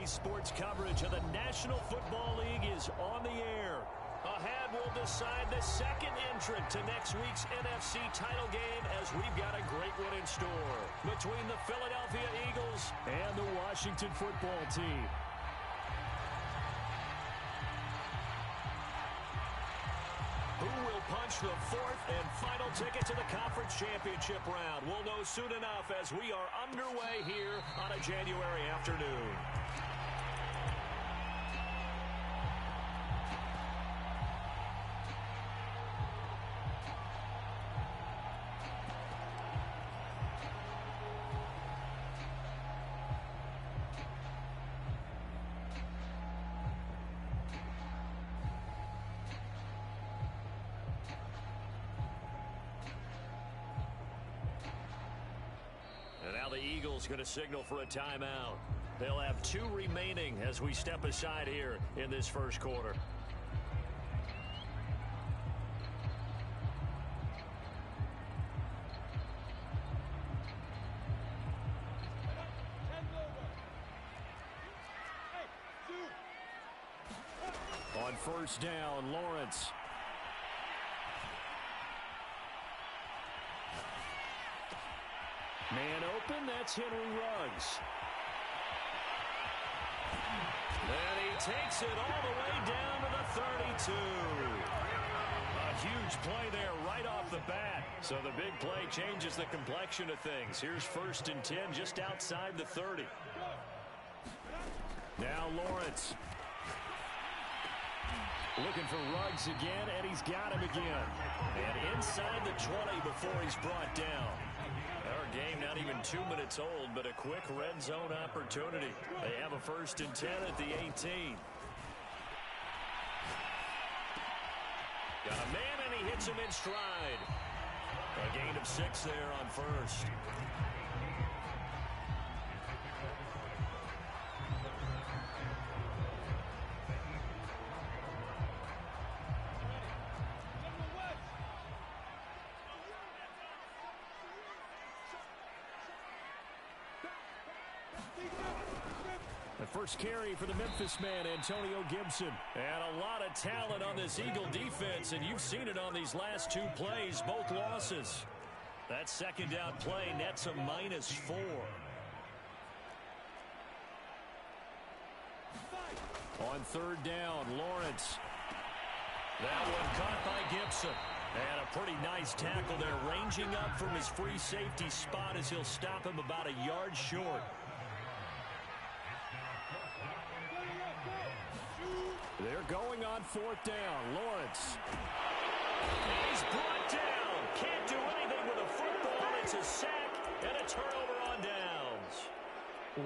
NBC Sports coverage of the National Football League is on the air. Ahead, we'll decide the second entrant to next week's NFC title game as we've got a great one in store between the Philadelphia Eagles and the Washington Football Team. Who will punch the fourth and final ticket to the conference championship round? We'll know soon enough as we are underway here on a January afternoon. And now the Eagles going to signal for a timeout. They'll have 2 remaining as we step aside here in this first quarter. On first down, Lawrence. Man open, that's Henry Ruggs. And he takes it all the way down to the 32. A huge play there right off the bat. So the big play changes the complexion of things. Here's first and 10 just outside the 30. Now Lawrence. Looking for Ruggs again, and he's got him again. And inside the 20 before he's brought down. Our game not even 2 minutes old, but a quick red zone opportunity. They have a first and 10 at the 18. Got a man, and he hits him in stride. A gain of 6 there on first. The first carry for the Memphis man, Antonio Gibson. And a lot of talent on this Eagle defense, and you've seen it on these last 2 plays, both losses. That second down play nets a -4. On third down, Lawrence. That one caught by Gibson. And a pretty nice tackle there, ranging up from his free safety spot as he'll stop him about a yard short. They're going on fourth down. Lawrence. He's brought down. Can't do anything with a football. It's a sack and a turnover on downs.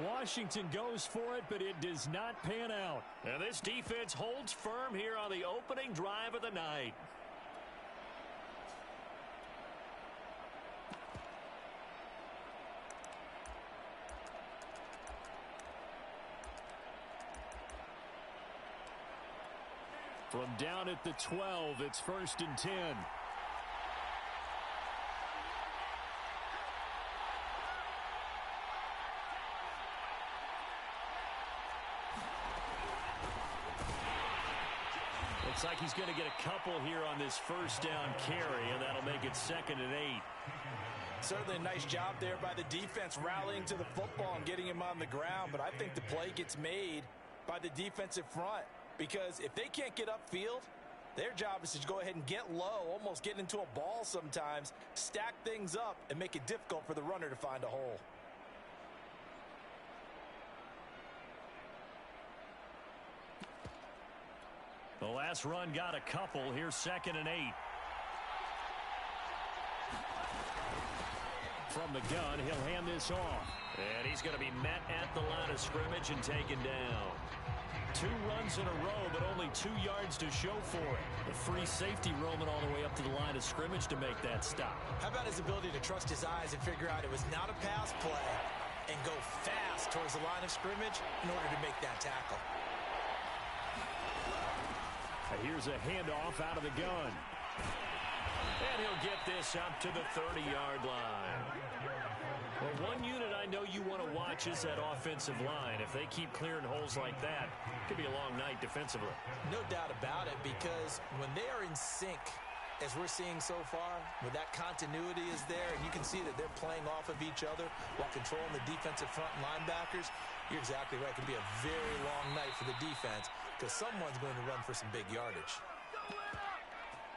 Washington goes for it, but it does not pan out. And this defense holds firm here on the opening drive of the night. From down at the 12, it's first and 10. Looks like he's going to get a couple here on this first down carry, and that'll make it 2nd and 8. Certainly a nice job there by the defense rallying to the football and getting him on the ground, but I think the play gets made by the defensive front. Because if they can't get upfield, their job is to go ahead and get low, almost get into a ball sometimes, stack things up, and make it difficult for the runner to find a hole. The last run got a couple. Here's 2nd and 8. From the gun, he'll hand this off. And he's going to be met at the line of scrimmage and taken down. 2 runs in a row, but only 2 yards to show for it. The free safety roaming all the way up to the line of scrimmage to make that stop. How about his ability to trust his eyes and figure out it was not a pass play and go fast towards the line of scrimmage in order to make that tackle. Here's a handoff out of the gun. And he'll get this up to the 30-yard line. Well, one unit I know you want to watch is that offensive line. If they keep clearing holes like that, it could be a long night defensively. No doubt about it, because when they are in sync, as we're seeing so far, when that continuity is there, and you can see that they're playing off of each other while controlling the defensive front linebackers, you're exactly right. It could be a very long night for the defense because someone's going to run for some big yardage.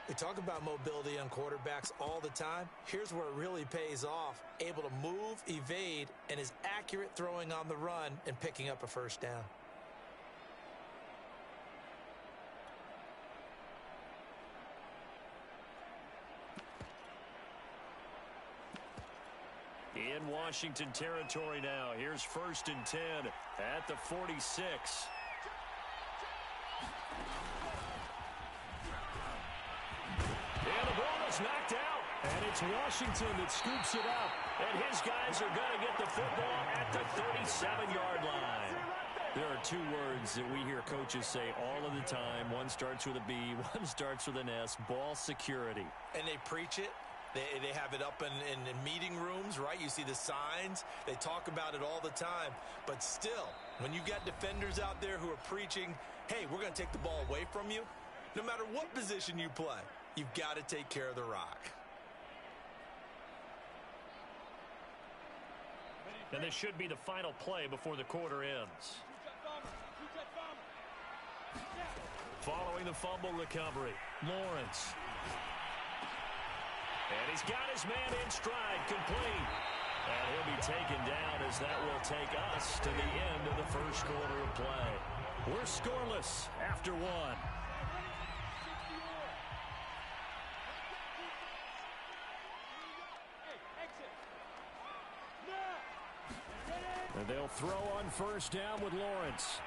We talk about mobility on quarterbacks all the time. Here's where it really pays off. Able to move, evade, and is accurate throwing on the run and picking up a first down. In Washington territory now. Here's 1st and 10 at the 46. And the ball is knocked out. And it's Washington that scoops it up. And his guys are going to get the football at the 37-yard line. There are two words that we hear coaches say all of the time. One starts with a B, one starts with an S. Ball security. And they preach it. They have it up in meeting rooms, right? You see the signs. They talk about it all the time. But still, when you got defenders out there who are preaching, hey, we're going to take the ball away from you, no matter what position you play, you've got to take care of the rock. And this should be the final play before the quarter ends. Following the fumble recovery, Lawrence. And he's got his man in stride, complete. And he'll be taken down as that will take us to the end of the first quarter of play. We're scoreless after one. And they'll throw on 1st down with Lawrence.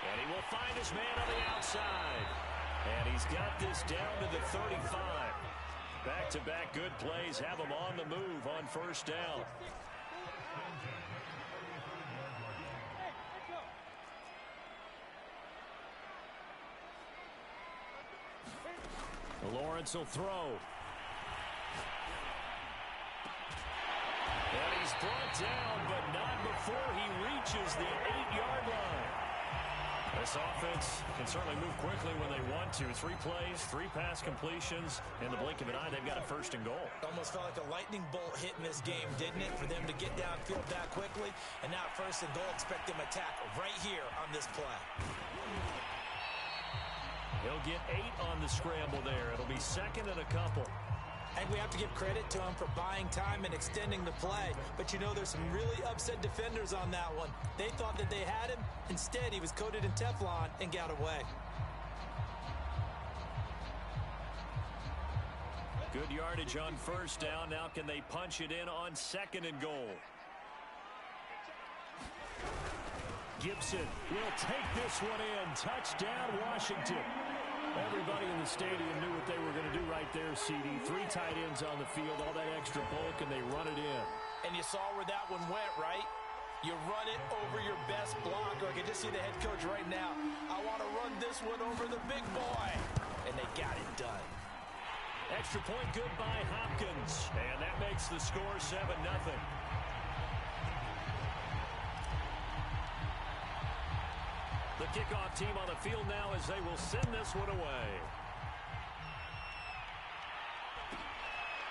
And he will find his man on the outside. And he's got this down to the 35. Back-to-back good plays have him on the move on 1st down. Lawrence will throw. And he's brought down, but not before he reaches the 8-yard line. This offense can certainly move quickly when they want to. 3 plays, 3 pass completions. In the blink of an eye, they've got a 1st and goal. Almost felt like a lightning bolt hit in this game, didn't it? For them to get downfield that quickly. And now 1st and goal, expect them to attack right here on this play. He'll get 8 on the scramble there. It'll be 2nd and a couple. And we have to give credit to him for buying time and extending the play. But you know, there's some really upset defenders on that one. They thought that they had him. Instead, he was coated in Teflon and got away. Good yardage on 1st down. Now can they punch it in on 2nd and goal? Gibson will take this one in. Touchdown, Washington. Everybody in the stadium knew what they were going to do right there, CD. 3 tight ends on the field, all that extra bulk, and they run it in. And you saw where that one went, right? You run it over your best blocker. I can just see the head coach right now. I want to run this one over the big boy. And they got it done. Extra point good by Hopkins. And that makes the score 7-0. The kickoff team on the field now as they will send this one away.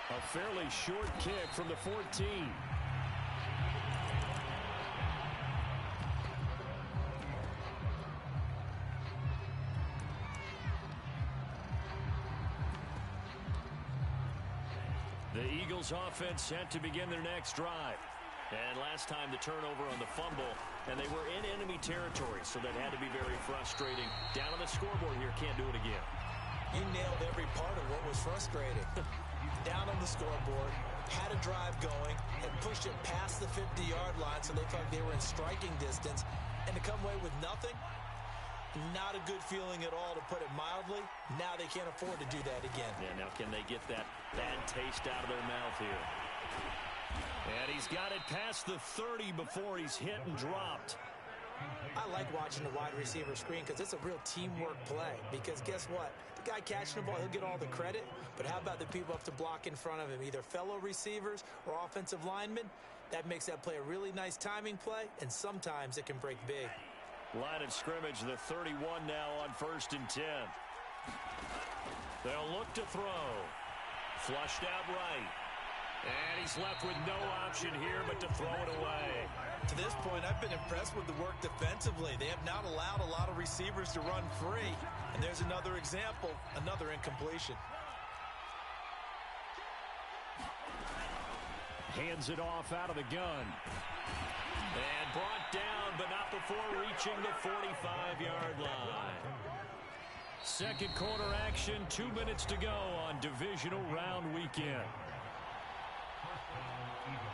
A fairly short kick from the 14. The Eagles offense set to begin their next drive. And last time the turnover on the fumble, and they were in enemy territory, so that had to be very frustrating. Down on the scoreboard here, can't do it again. You nailed every part of what was frustrating. Down on the scoreboard, had a drive going, had pushed it past the 50-yard line so they felt like they were in striking distance, and to come away with nothing, not a good feeling at all, to put it mildly. Now they can't afford to do that again. Yeah, now can they get that bad taste out of their mouth here? And he's got it past the 30 before he's hit and dropped. I like watching the wide receiver screen because it's a real teamwork play. Because guess what? The guy catching the ball, he'll get all the credit. But how about the people up to block in front of him, either fellow receivers or offensive linemen? That makes that play a really nice timing play, and sometimes it can break big. Line of scrimmage, the 31 now on 1st and 10. They'll look to throw. Flushed out right. And he's left with no option here but to throw it away. To this point, I've been impressed with the work defensively. They have not allowed a lot of receivers to run free. And there's another example, another incompletion. Hands it off out of the gun. And brought down, but not before reaching the 45-yard line. Second quarter action, 2 minutes to go on divisional round weekend.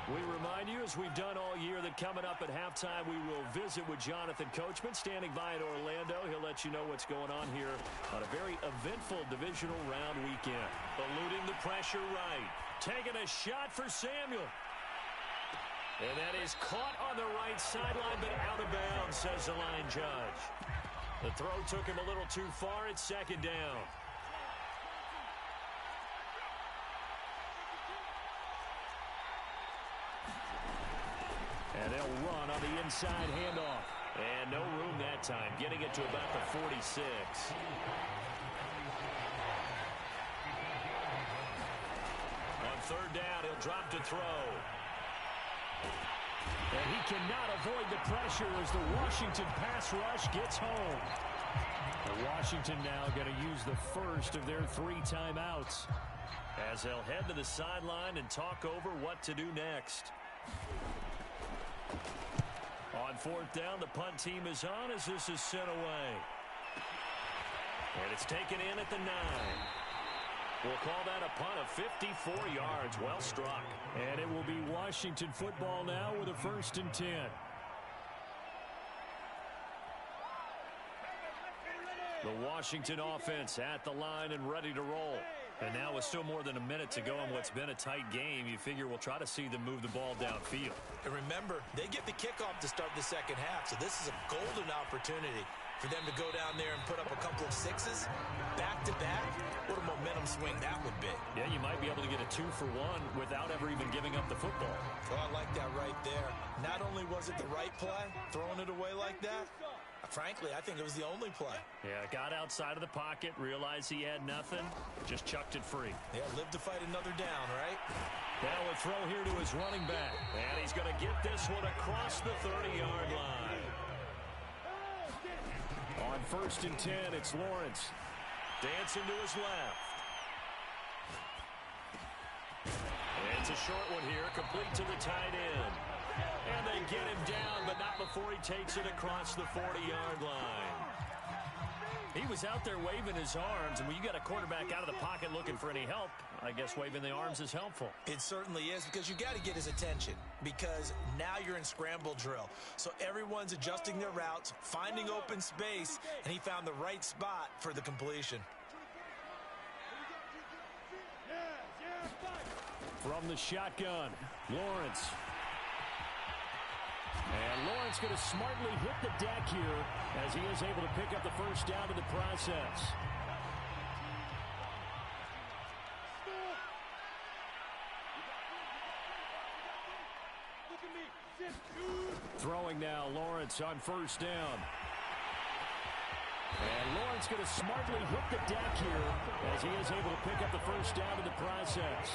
We remind you, as we've done all year, that coming up at halftime, we will visit with Jonathan Coachman, standing by in Orlando. He'll let you know what's going on here on a very eventful divisional round weekend. Eluding the pressure right. Taking a shot for Samuel. And that is caught on the right sideline, but out of bounds, says the line judge. The throw took him a little too far. It's second down. And they'll run on the inside handoff. And no room that time, getting it to about the 46. On third down, he'll drop to throw. And he cannot avoid the pressure as the Washington pass rush gets home. And Washington now going to use the first of their 3 timeouts as they'll head to the sideline and talk over what to do next. On fourth down, the punt team is on as this is sent away. And it's taken in at the 9. We'll call that a punt of 54 yards. Well struck. And it will be Washington football now with a 1st and 10. The Washington offense at the line and ready to roll. And now with still more than a minute to go in what's been a tight game, you figure we'll try to see them move the ball downfield. And remember, they get the kickoff to start the second half, so this is a golden opportunity for them to go down there and put up a couple of 6s back-to-back. What a momentum swing that would be. Yeah, you might be able to get a 2-for-1 without ever even giving up the football. Oh, I like that right there. Not only was it the right play, throwing it away like that, frankly, I think it was the only play. Yeah, got outside of the pocket, realized he had nothing, just chucked it free. Yeah, live to fight another down, right? Now a throw here to his running back. And he's going to get this one across the 30-yard line. On 1st and 10, it's Lawrence. Dancing to his left. And it's a short one here, complete to the tight end. And they get him down, but not before he takes it across the 40-yard line. He was out there waving his arms, and when you got a quarterback out of the pocket looking for any help, I guess waving the arms is helpful. It certainly is, because you got to get his attention, because now you're in scramble drill. So everyone's adjusting their routes, finding open space, and he found the right spot for the completion. From the shotgun, Lawrence. And Lawrence going to smartly hit the deck here as he is able to pick up the first down in the process. Throwing now, Lawrence on 1st down. And Lawrence going to smartly hit the deck here as he is able to pick up the first down in the process.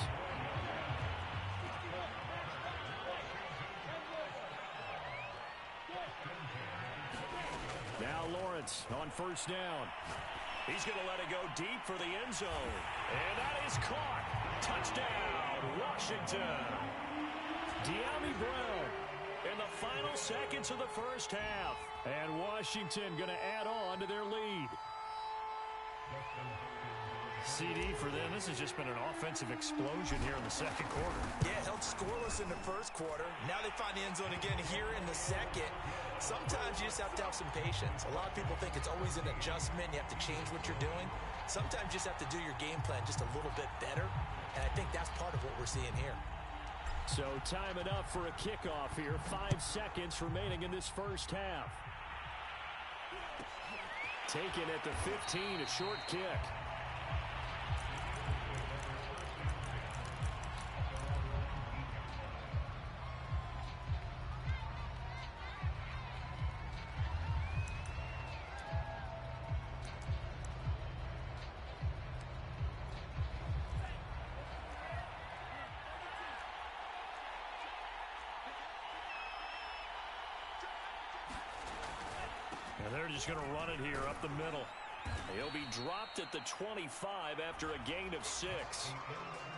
Now Lawrence on 1st down. He's going to let it go deep for the end zone. And that is caught. Touchdown, Washington. De'Ami Brown in the final seconds of the first half. And Washington going to add on to their lead. CD for them. This has just been an offensive explosion here in the second quarter. Yeah, held scoreless in the first quarter. Now they find the end zone again here in the second. Sometimes you just have to have some patience. A lot of people think it's always an adjustment. You have to change what you're doing. Sometimes you just have to do your game plan just a little bit better. And I think that's part of what we're seeing here. So time enough for a kickoff here. 5 seconds remaining in this first half. Taken at the 15, a short kick. And they're just going to run it here up the middle. He'll be dropped at the 25 after a gain of 6.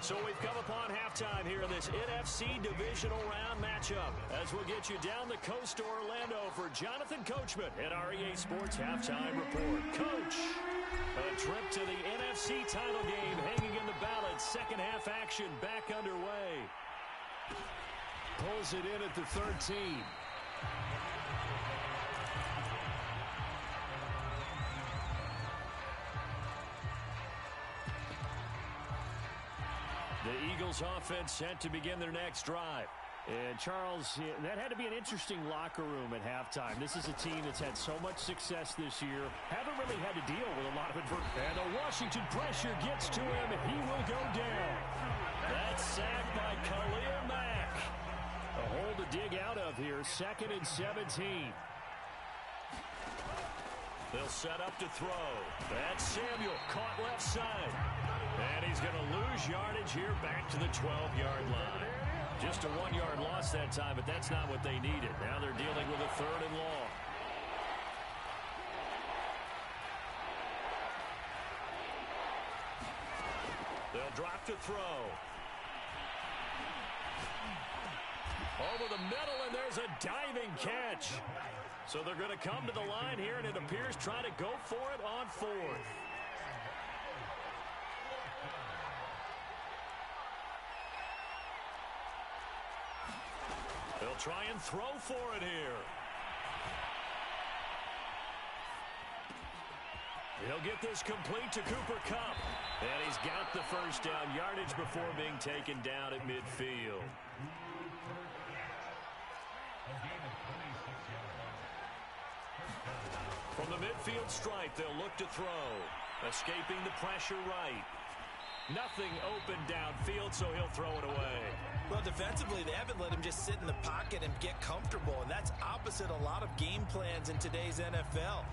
So we've come upon halftime here in this NFC Divisional Round matchup as we'll get you down the coast to Orlando for Jonathan Coachman at our EA Sports Halftime Report. Coach, a trip to the NFC title game hanging in the balance. Second half action back underway. Pulls it in at the 13. The Eagles offense set to begin their next drive. And Charles, that had to be an interesting locker room at halftime. This is a team that's had so much success this year. Haven't really had to deal with a lot of adversity. And the Washington pressure gets to him, and he will go down. That's sacked by Khalil Mack. A hole to dig out of here, 2nd and 17. They'll set up to throw. That's Samuel, caught left side. And he's going to lose yardage here back to the 12-yard line. Just a 1-yard loss that time, but that's not what they needed. Now they're dealing with a 3rd and long. They'll drop to throw. Over the middle, and there's a diving catch. So they're going to come to the line here, and it appears trying to go for it on 4th. They'll try and throw for it here. He'll get this complete to Cooper Kupp. And he's got the first down yardage before being taken down at midfield. From the midfield stripe, they'll look to throw. Escaping the pressure right. Nothing open downfield, so he'll throw it away. Well, defensively, they haven't let him just sit in the pocket and get comfortable, and that's opposite a lot of game plans in today's NFL.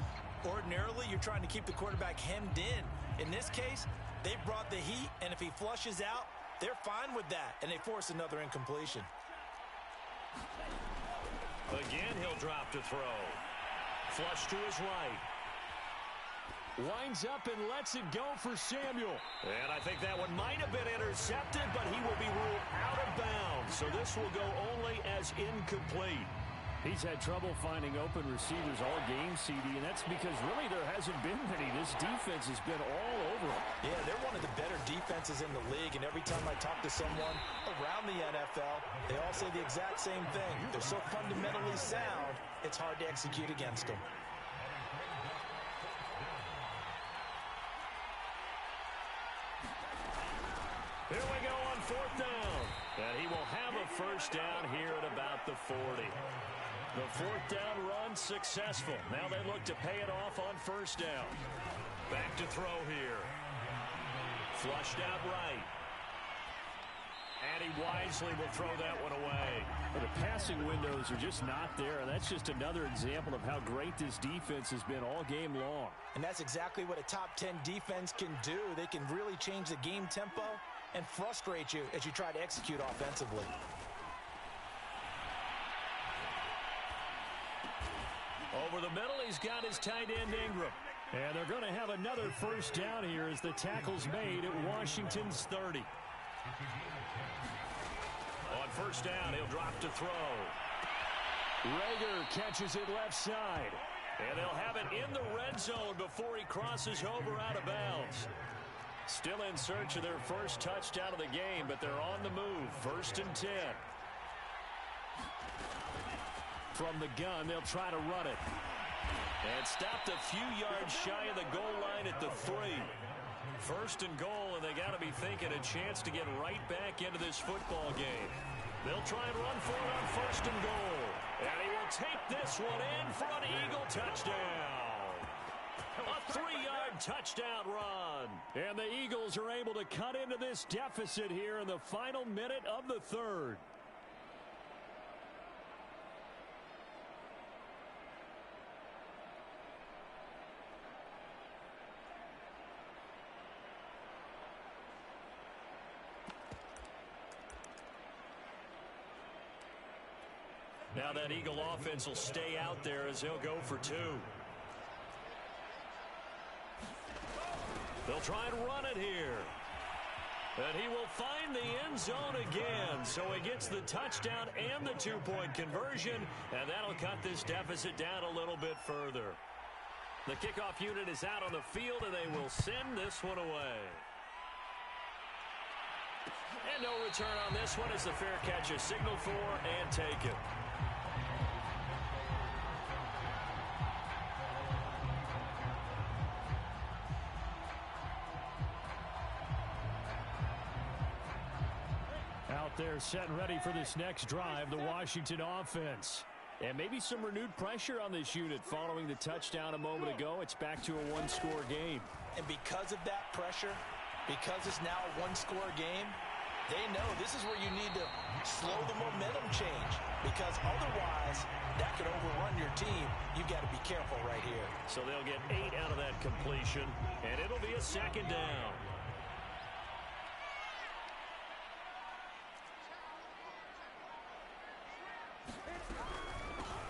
Ordinarily, you're trying to keep the quarterback hemmed in. In this case, they've brought the heat, and if he flushes out, they're fine with that, and they force another incompletion. Again, he'll drop to throw. Flush to his right. Winds up and lets it go for Samuel. And I think that one might have been intercepted, but he will be ruled out of bounds. So this will go only as incomplete. He's had trouble finding open receivers all game, CD, and that's because really there hasn't been many. This defense has been all over him. Yeah, they're one of the better defenses in the league, and every time I talk to someone around the NFL, they all say the exact same thing. They're so fundamentally sound, it's hard to execute against them. Here we go on 4th down. And he will have a first down here at about the 40. The 4th down run successful. Now they look to pay it off on 1st down. Back to throw here. Flushed out right. And he wisely will throw that one away. Well, the passing windows are just not there, and that's just another example of how great this defense has been all game long. And that's exactly what a top 10 defense can do. They can really change the game tempo and frustrate you as you try to execute offensively. Over the middle, he's got his tight end Ingram. And they're going to have another first down here as the tackle's made at Washington's 30. On 1st down, he'll drop to throw. Rager catches it left side. And they'll have it in the red zone before he crosses over out of bounds. Still in search of their first touchdown of the game, but they're on the move. 1st and 10. From the gun, they'll try to run it. And stopped a few yards shy of the goal line at the 3. 1st and goal, and they got to be thinking a chance to get right back into this football game. They'll try and run for it on 1st and goal. And he will take this one in for an Eagle touchdown. A 3-yard touchdown run. And the Eagles are able to cut into this deficit here in the final minute of the 3rd. Now that Eagle offense will stay out there as he'll go for 2. They'll try and run it here. And he will find the end zone again. So he gets the touchdown and the two-point conversion, and that'll cut this deficit down a little bit further. The kickoff unit is out on the field, and they will send this one away. And no return on this one as the fair catch is signaled for and taken. Out there set and ready for this next drive, the Washington offense. And maybe some renewed pressure on this unit following the touchdown a moment ago. It's back to a one-score game. And because of that pressure, because it's now a one-score game, they know this is where you need to slow the momentum change, because otherwise that could overrun your team. You've got to be careful right here. So they'll get 8 out of that completion, and it'll be a second down.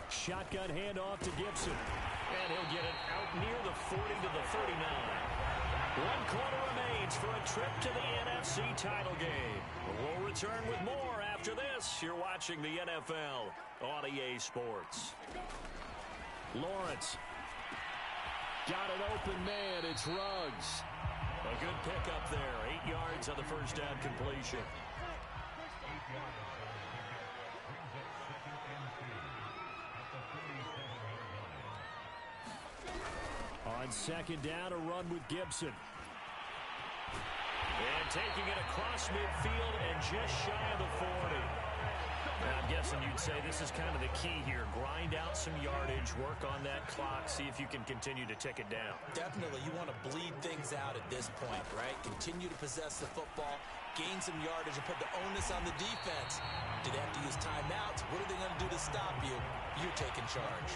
Shotgun handoff to Gibson. And he'll get it out near the 40 to the 39. 1 quarter remains for a trip to the NFC title game. We'll return with more after this. You're watching the NFL on EA Sports. Lawrence. Got an open man. It's Ruggs. A good pickup there. 8 yards on the first down completion. On second down, a run with Gibson. And taking it across midfield and just shy of the 40. Now, I'm guessing you'd say this is kind of the key here. Grind out some yardage, work on that clock, see if you can continue to tick it down. Definitely. You want to bleed things out at this point, right? Continue to possess the football, gain some yardage, and put the onus on the defense. Do they have to use timeouts? What are they going to do to stop you? You're taking charge.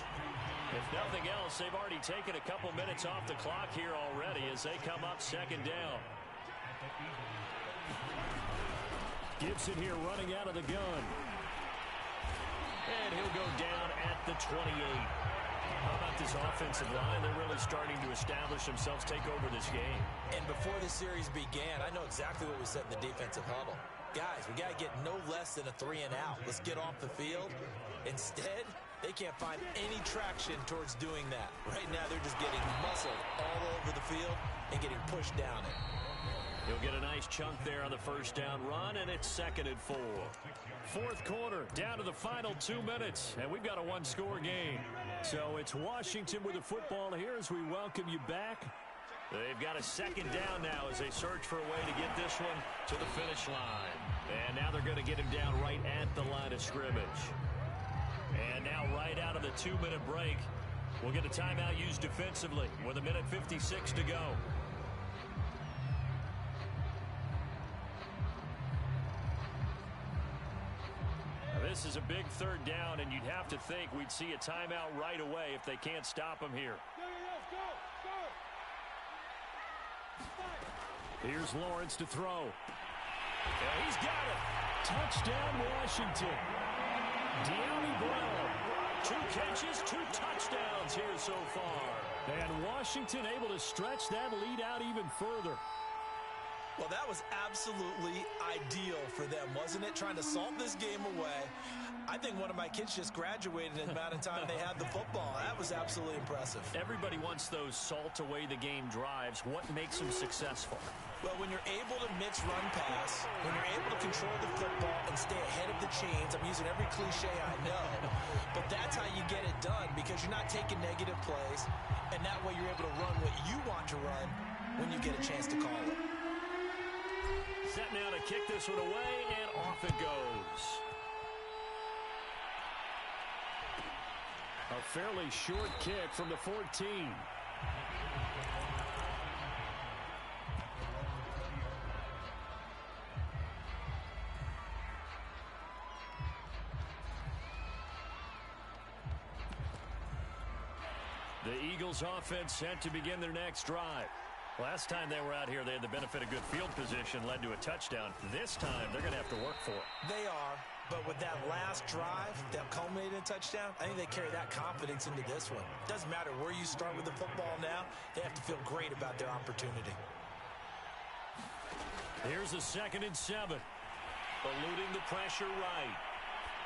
If nothing else, they've already taken a couple minutes off the clock here already as they come up second down. Gibson here running out of the gun. And he'll go down at the 28. How about this offensive line? They're really starting to establish themselves, take over this game. And before the series began, I know exactly what we said in the defensive huddle. Guys, we got to get no less than a 3 and out. Let's get off the field. Instead, they can't find any traction towards doing that. Right now, they're just getting muscled all over the field and getting pushed down it. He'll get a nice chunk there on the first down run, and it's 2nd and 4. Fourth quarter, down to the final 2 minutes, and we've got a one-score game. So it's Washington with the football here as we welcome you back. They've got a second down now as they search for a way to get this one to the finish line. And now they're going to get him down right at the line of scrimmage. And now right out of the 2-minute break, we'll get a timeout used defensively with 1:56 to go. Now this is a big third down, and you'd have to think we'd see a timeout right away if they can't stop him here. Here's Lawrence to throw. And he's got it. Touchdown, Washington. De'Ami Brown, 2 catches, 2 touchdowns here so far. And Washington able to stretch that lead out even further. Well, that was absolutely ideal for them, wasn't it? Trying to salt this game away. I think one of my kids just graduated in the amount of time they had the football. That was absolutely impressive. Everybody wants those salt away the game drives. What makes them successful? Well, when you're able to mix run pass, when you're able to control the football and stay ahead of the chains, I'm using every cliche I know, but that's how you get it done, because you're not taking negative plays, and that way you're able to run what you want to run when you get a chance to call it. Set now to kick this one away, and off it goes. A fairly short kick from the 14. The Eagles offense set to begin their next drive. Last time they were out here, they had the benefit of good field position, led to a touchdown. This time, they're going to have to work for it. They are, but with that last drive that culminated in a touchdown, I think they carry that confidence into this one. Doesn't matter where you start with the football now, they have to feel great about their opportunity. Here's a 2nd and 7. Eluding the pressure right.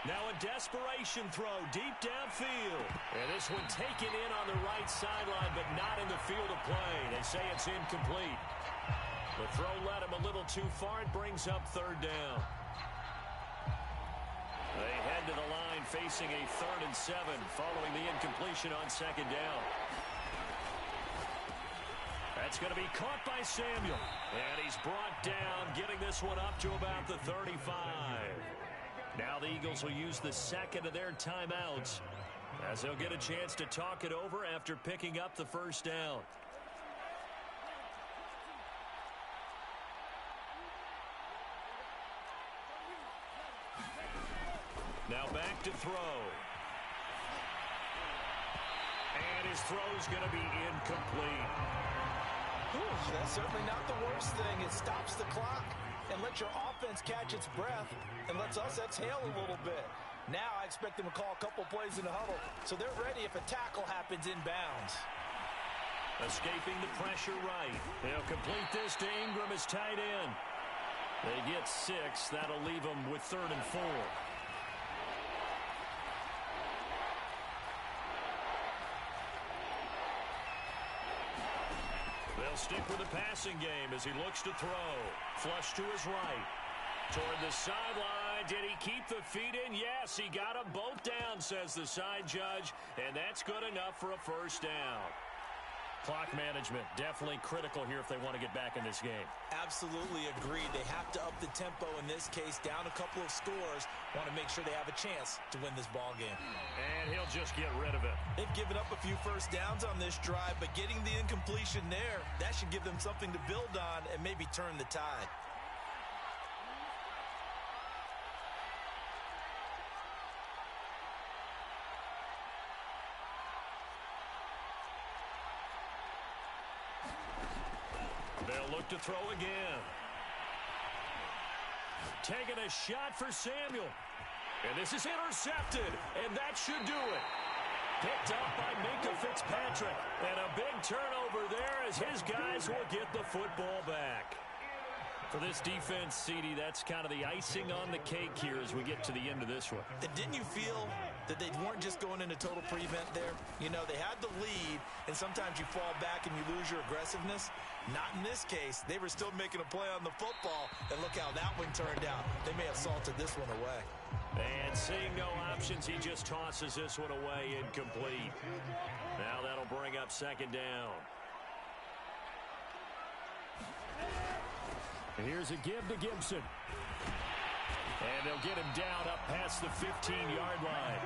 Now a desperation throw deep downfield. And this one taken in on the right sideline, but not in the field of play. They say it's incomplete. The throw led him a little too far. It brings up 3rd down. They head to the line facing a 3rd and 7 following the incompletion on 2nd down. That's going to be caught by Samuel. And he's brought down, getting this one up to about the 35. Now the Eagles will use the 2nd of their timeouts as they'll get a chance to talk it over after picking up the 1st down. Now back to throw. And his throw's going to be incomplete. That's certainly not the worst thing. It stops the clock and lets your offense catch its breath and lets us exhale a little bit. Now I expect them to call a couple plays in the huddle so they're ready if a tackle happens inbounds. Escaping the pressure right. They'll complete this to Ingram as tight end. They get 6. That'll leave them with 3rd and 4. They'll stick with the passing game as he looks to throw. Flush to his right. Toward the sideline. Did he keep the feet in? Yes, he got them both down, says the side judge. And that's good enough for a 1st down. Clock management, definitely critical here if they want to get back in this game. Absolutely agreed. They have to up the tempo in this case, down a couple of scores. Want to make sure they have a chance to win this ball game. And he'll just get rid of it. They've given up a few 1st downs on this drive, but getting the incompletion there, that should give them something to build on and maybe turn the tide. They'll look to throw again. Taking a shot for Samuel. And this is intercepted. And that should do it. Picked up by Minkah Fitzpatrick. And a big turnover there as his guys will get the football back. For this defense, CD, that's kind of the icing on the cake here as we get to the end of this one. And didn't you feel that they weren't just going into total prevent there? You know, they had the lead, and sometimes you fall back and you lose your aggressiveness. Not in this case. They were still making a play on the football, and look how that one turned out. They may have salted this one away. And seeing no options, he just tosses this one away, incomplete. Now that'll bring up 2nd down. And here's a give to Gibson. And they'll get him down up past the 15-yard line.